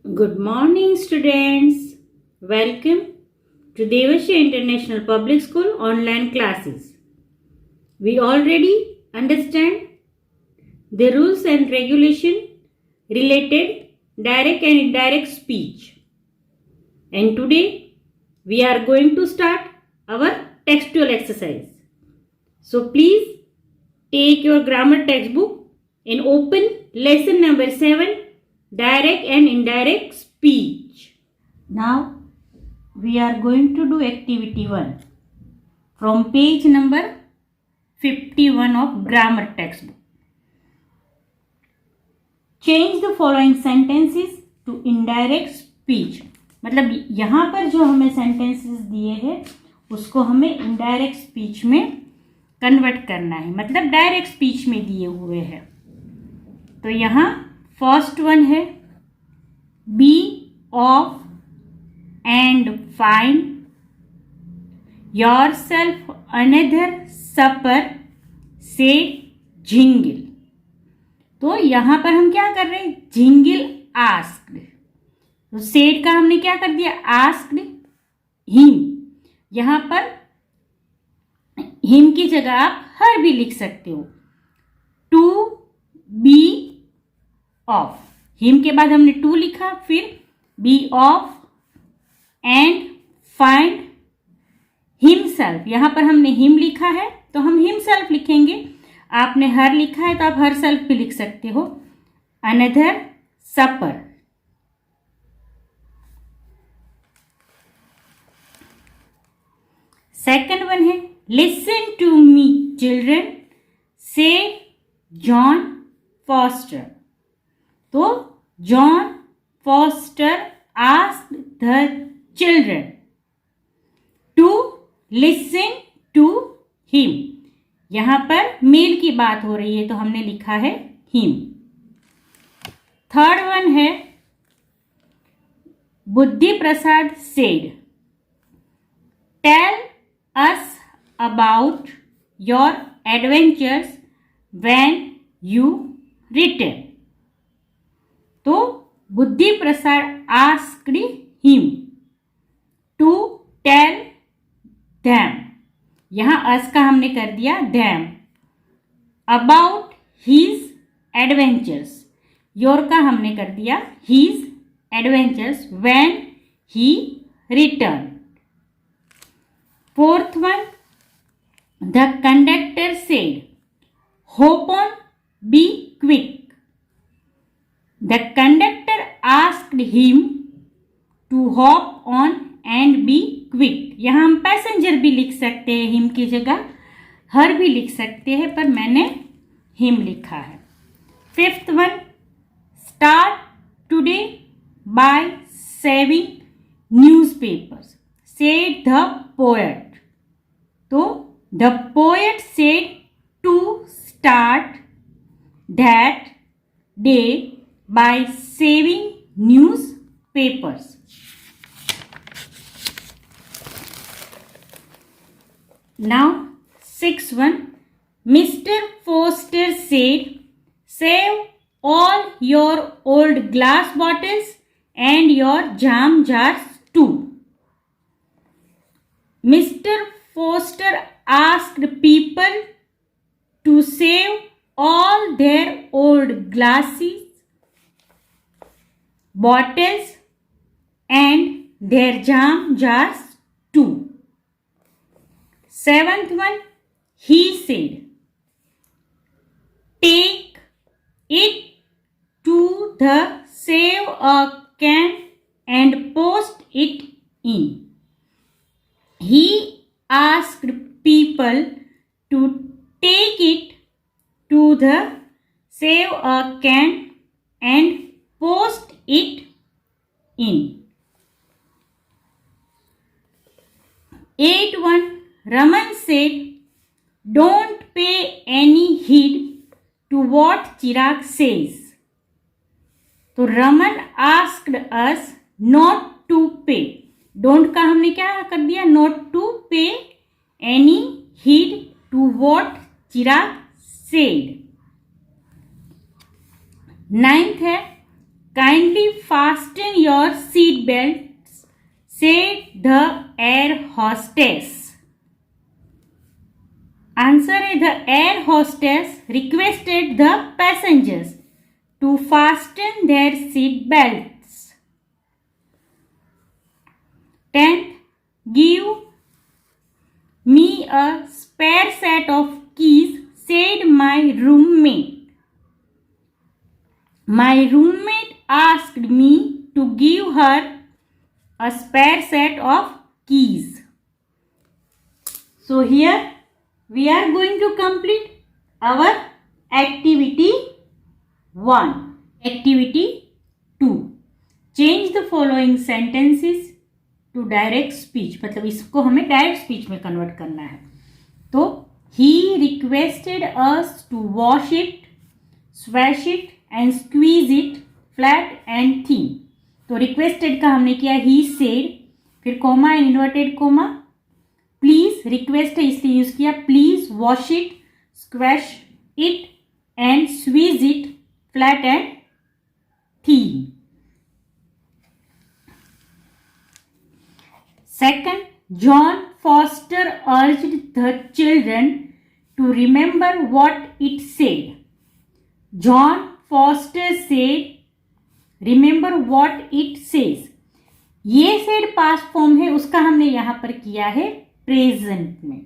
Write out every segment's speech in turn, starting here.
Good morning, students. Welcome to Devasya International Public School online classes. We already understand the rules and regulation related direct and indirect speech. And today we are going to start our textual exercise. So please take your grammar textbook and open lesson number 7, direct and indirect speech. Now we are going to do activity 1 from page number 51 of grammar textbook. Change the following sentences to indirect speech. मतलब यहाँ पर जो हमें sentences दिए हैं उसको हमें indirect speech में कन्वर्ट करना है, मतलब डायरेक्ट स्पीच में दिए हुए हैं. तो यहाँ फर्स्ट वन है be off and find yourself another supper said jingle. तो यहां पर हम क्या कर रहे हैं, जिंगल आस्क्ड. तो सेड का हमने क्या कर दिया, आस्क्ड हिम. यहां पर हिम की जगह आप हर भी लिख सकते हो. टू बी ऑफ, हिम के बाद हमने टू लिखा, फिर be off and find himself. यहां पर हमने हिम लिखा है तो हम हिमसेल्फ लिखेंगे. आपने हर लिखा है तो आप हर सेल्फ भी लिख सकते हो. अनदर सपर. सेकंड वन है लिसन टू मी चिल्ड्रन से जॉन फॉस्टर. तो John foster asked the children to listen to him. यहां पर मेल की बात हो रही है तो हमने लिखा है him. थर्ड वन है बुद्धि प्रसाद said tell us about your adventures when you return. तो बुद्धि प्रसाद asked him to tell them. यहां अस का हमने कर दिया them. about his adventures, your का हमने कर दिया his adventures when he returned. Fourth one the conductor said hop on, be quick. The conductor asked him to hop on and be quick. यहाँ हम पैसेंजर भी लिख सकते हैं, हिम की जगह हर भी लिख सकते हैं, पर मैंने हिम लिखा है. Fifth one start today by saving newspapers said the poet. तो the poet said to start that day by saving newspapers. Now, sixth one, Mr. Foster said, save all your old glass bottles and your jam jars too. Mr. Foster asked people to save all their old glasses, bottles and their jam jars too. Seventh one, he said, take it to the save a can and post it in. He asked people to take it to the save a can and post it in. 8.1 Raman said, don't pay any heed to what Chirag says. तो Raman asked us not to pay. Don't का हमने क्या कर दिया, not to pay any heed to what Chirag said. 9th है, kindly fasten your seat belts, said the air hostess. Answer है, the air hostess requested the passengers to fasten their seat belts. 10th, give me a spare set of keys, said my roommate. My roommate asked me to give her a spare set of keys. So here we are going to complete our activity 1. Activity 2. Change the following sentences to direct speech. मतलब इसको हमें direct speech में convert करना है. तो he requested us to wash it, swash it and squeeze it flat and thin. तो requested का हमने किया he said, फिर comma and inverted comma. Please request है इसलिए यूज किया please wash it, squash it and स्वीज it flat and thin. Second, John Foster urged the children to remember what it said. John Foster said, remember what it says. ये said past form है, उसका हमने यहां पर किया है present में.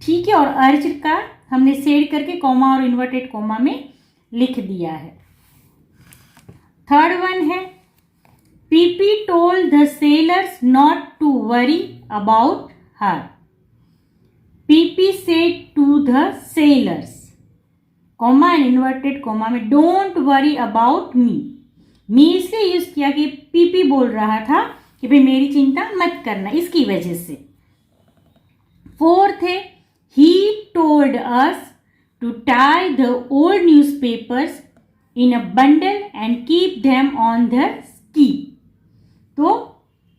ठीक है, और अर्ज का हमने said करके कॉमा और इन्वर्टेड कॉमा में लिख दिया है. थर्ड वन है, Pippi told the sailors not to worry about her. Pippi said to the sailors, comma and inverted comma में don't worry about me. me इसलिए यूज किया कि पीपी बोल रहा था कि भाई मेरी चिंता मत करना, इसकी वजह से. फोर्थ है, he told us to tie the old newspapers in a bundle and keep them on the ski. तो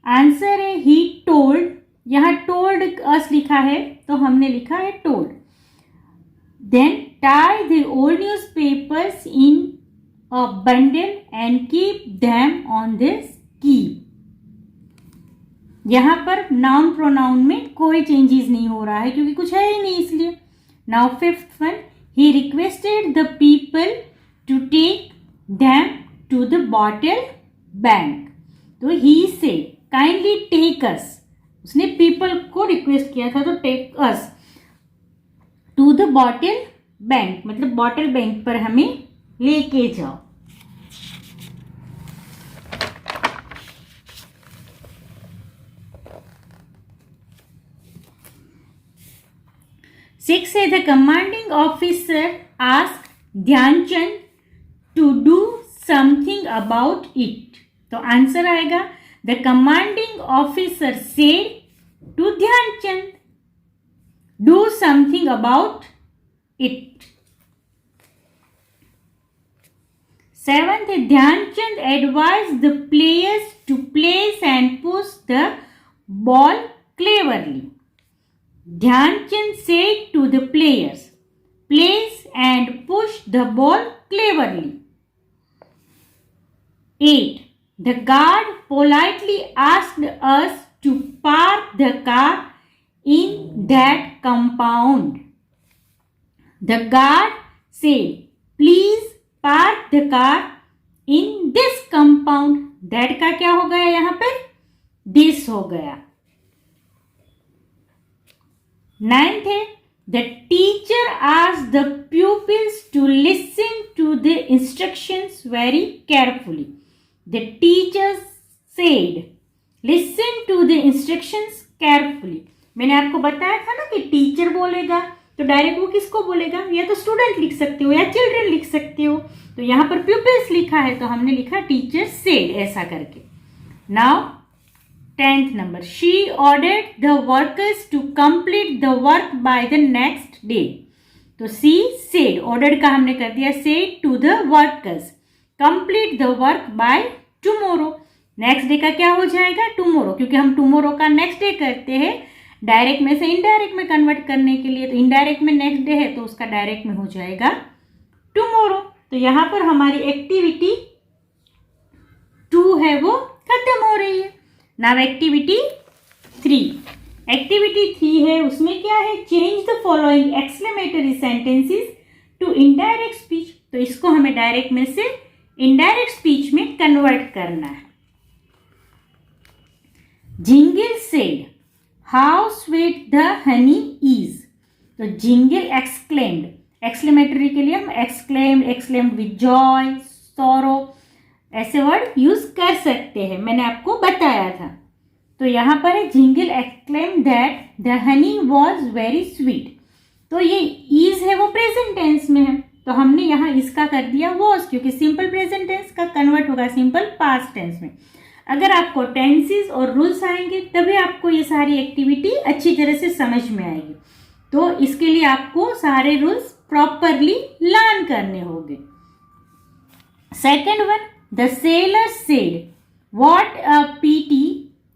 आंसर है ही टोल्ड. यहां टोल्ड अस लिखा है तो हमने लिखा है told. Then tie the old newspapers in a bundle and keep them on the ski. यहां पर नाउन प्रोनाउन में कोई चेंजेस नहीं हो रहा है क्योंकि कुछ है ही नहीं इसलिए. Now fifth one, he requested the people to take them to the bottle bank. तो ही से काइंडली टेक अस, उसने पीपल को रिक्वेस्ट किया था तो take us to the bottle bank, मतलब बॉटल बैंक पर हमें लेके जाओ. सिक्स है, the commanding officer ask Dhyan Chand to do something about it. तो आंसर आएगा, the commanding officer said to Dhyan Chand do something about it. Seventh, Dhyan Chand advise the players to place and push the ball cleverly. Dhyan Chand said to the players place and push the ball cleverly. 8. The guard politely asked us to park the car in that compound. The guard said, please park the car in this compound. That का क्या हो गया यहाँ पर? This हो गया. 9th है, the teacher asked the pupils to listen to the instructions very carefully. The teacher said, listen to the instructions carefully. मैंने आपको बताया था ना कि टीचर बोलेगा तो डायरेक्ट वो किसको बोलेगा, या तो स्टूडेंट लिख सकते हो या चिल्ड्रन लिख सकते हो. तो यहाँ पर प्यूपिल्स लिखा है तो हमने लिखा टीचर सेड ऐसा करके. Now 10th number, she ordered the workers to complete the work by the next day. तो she said, ordered का हमने कर दिया said to the workers, complete the work by tomorrow. Next day का क्या हो जाएगा, टुमोरो, क्योंकि हम टुमोरो का नेक्स्ट डे करते हैं डायरेक्ट में से इनडायरेक्ट में कन्वर्ट करने के लिए. तो इनडायरेक्ट में नेक्स्ट डे है तो उसका डायरेक्ट में हो जाएगा टुमोरो. तो यहाँ पर हमारी एक्टिविटी 2 2 है वो खत्म हो रही है। Now activity 3। एक्टिविटी 3 है, उसमें क्या है, change the following exclamatory sentences to indirect speech. तो इसको हमें डायरेक्ट में से इनडायरेक्ट स्पीच में कन्वर्ट करना है। Jingle said how sweet the honey is. तो जिंगल एक्सक्लेम्ड, एक्सक्लेमेटरी के लिए हम एक्सक्लेम्ड विद जॉय, सॉरो, ऐसे वर्ड यूज कर सकते हैं, मैंने आपको बताया था। तो यहाँ पर है jingle exclaimed that the honey was very sweet. तो ये इज है वो प्रेजेंट टेंस में है, तो हमने यहाँ इसका कर दिया वॉज, क्योंकि सिंपल प्रेजेंट टेंस का कन्वर्ट होगा सिंपल पास्ट टेंस में। अगर आपको टेंसेस और रूल्स आएंगे तभी आपको ये सारी एक्टिविटी अच्छी तरह से समझ में आएगी। तो इसके लिए आपको सारे रूल्स प्रॉपरली लर्न करने होंगे। Second one, the seller said what a pity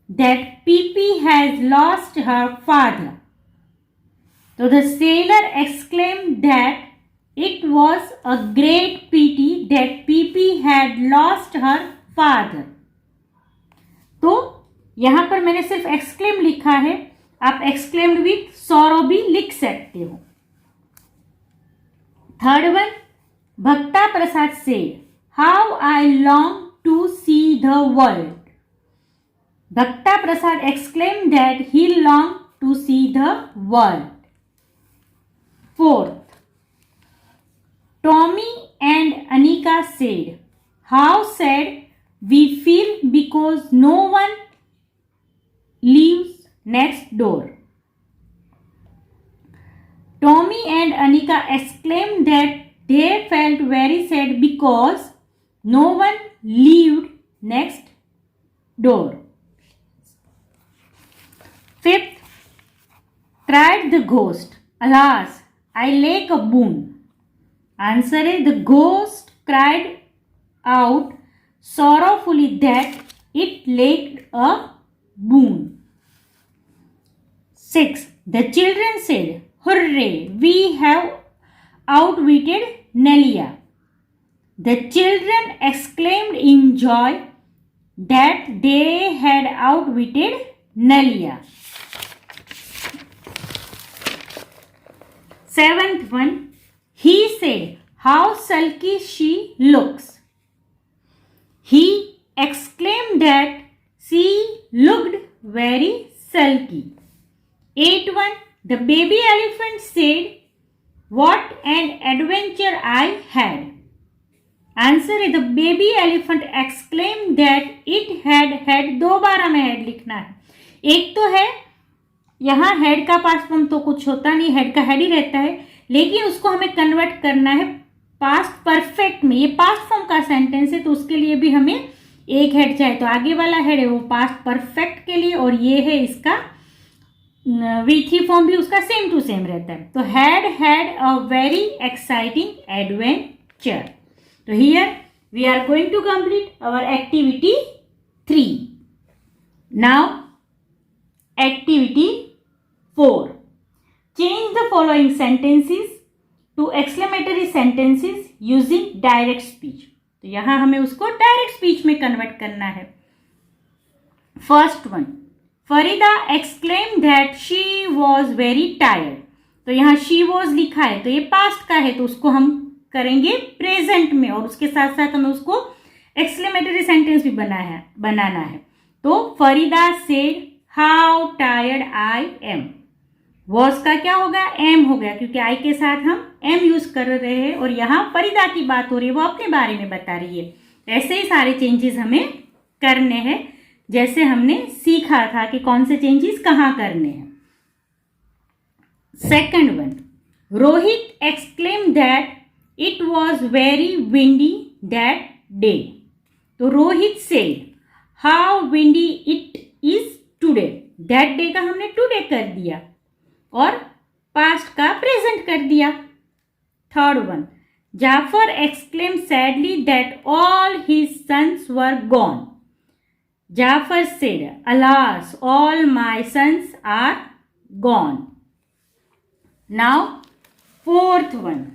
that Pippi has lost her father. So the sailor exclaimed that it was a great pity that Pippi had lost her father. तो यहां पर मैंने सिर्फ exclaim लिखा है, आप exclaimed with sorrow भी लिख सकते हो। Third one, Bhakta Prasad said how I long to see the world. Bhakta Prasad exclaimed that he longed to see the world. Fourth, Tommy and Anika said, how sad we feel because no one lives next door. Tommy and Anika exclaimed that they felt very sad because no one lived next door. Fifth, cried the ghost, alas, I lack a boon. Answer is the ghost cried out sorrowfully that it lacked a boon. Sixth, the children said, hooray, we have outwitted Nelia. The children exclaimed in joy that they had outwitted Nelia. Seventh one, he said, how sulky she looks. He exclaimed that she looked very sulky. Eighth one, the baby elephant said, what an adventure I had. Answer is the baby elephant exclaimed that it had, दो बार हमें head लिखना है। एक तो है यहाँ head का past form तो कुछ होता नहीं, हेड का हेड ही रहता है, लेकिन उसको हमें कन्वर्ट करना है पास्ट परफेक्ट में। ये पास्ट फॉर्म का सेंटेंस है तो उसके लिए भी हमें एक हेड चाहिए। तो आगे वाला हेड है वो पास्ट परफेक्ट के लिए, और ये है इसका V3 फॉर्म भी उसका सेम टू सेम रहता है। तो had a very exciting adventure. तो here we are going to complete our activity 3। Now activity 4, change the following sentences to exclamatory sentences using direct speech. तो यहां हमें उसको डायरेक्ट स्पीच में कन्वर्ट करना है। First one, Farida exclaimed that she was very tired. तो यहाँ she was लिखा है तो ये पास्ट का है, तो उसको हम करेंगे प्रेजेंट में, और उसके साथ साथ हमें उसको एक्सक्लेमेटरी सेंटेंस भी बनाना है। तो Farida said how tired I am, was का क्या होगा, एम हो गया, क्योंकि आई के साथ हम एम यूज कर रहे हैं और यहाँ फरीदा की बात हो रही है, वो अपने बारे में बता रही है। ऐसे ही सारे चेंजेस हमें करने हैं जैसे हमने सीखा था कि कौन से चेंजेस कहाँ करने हैं। Second one, Rohit exclaim that it was very windy that day. तो रोहित से how windy it is today, that day का हमने टुडे कर दिया और पास्ट का प्रेजेंट कर दिया। Third one, Jafar exclaim sadly that all his sons were gone. Jafar said alas all my sons are gone. Now fourth one,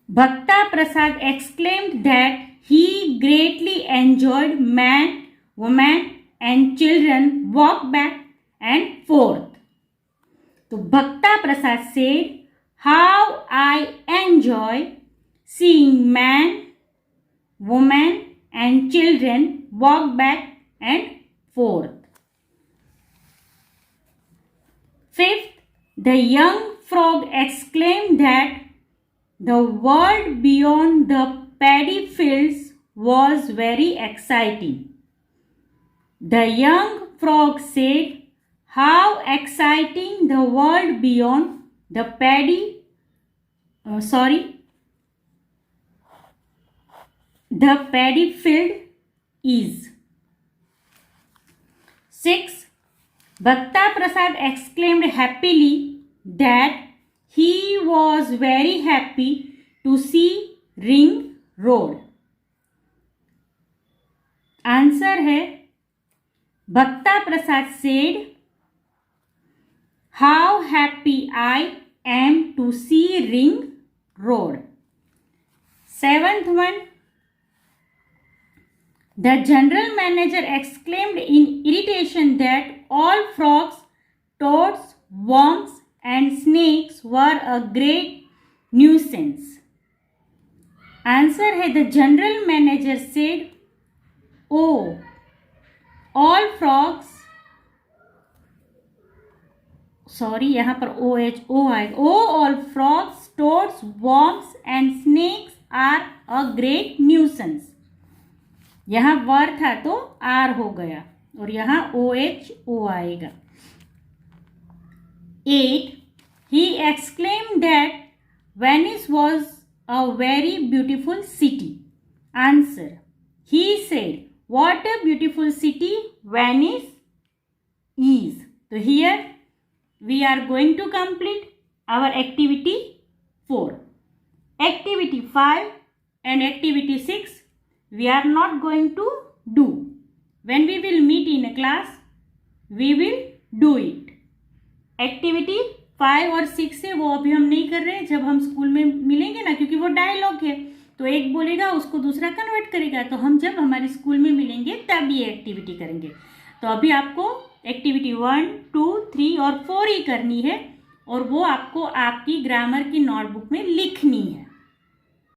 Bhakta Prasad exclaimed that he greatly enjoyed man, woman and children walk back and forth. So Bhakta Prasad said, how I enjoy seeing man, woman and children walk back and forth. Fifth, the young frog exclaimed that the world beyond the paddy fields was very exciting. The young frog said, how exciting the world beyond the paddy field is. 6. Bhakta Prasad exclaimed happily that he was very happy to see ring road. Answer है Bhakta Prasad said, how happy I am to see ring road. 7th one, the general manager exclaimed in irritation that all frogs, toads, worms and snakes were a great nuisance. Answer है the general manager said, oh, all frogs, यहाँ पर OHO आएगा. Oh, all frogs, toads, worms and snakes are a great nuisance. यहाँ वर था तो are हो गया और यहाँ OHO आएगा. 8. He exclaimed that Venice was a very beautiful city. Answer. He said, what a beautiful city Venice is. So here we are going to complete our activity 4. Activity 5 and activity 6 we are not going to do. When we will meet in a class, we will do it. Activity 5 और 6 है वो अभी हम नहीं कर रहे हैं. जब हम स्कूल में मिलेंगे ना, क्योंकि वो डायलॉग है तो एक बोलेगा उसको दूसरा कन्वर्ट करेगा, तो हम जब हमारे स्कूल में मिलेंगे तब ये एक्टिविटी करेंगे. तो अभी आपको एक्टिविटी 1, 2, 3 और 4 ही करनी है और वो आपको आपकी ग्रामर की नोटबुक में लिखनी है.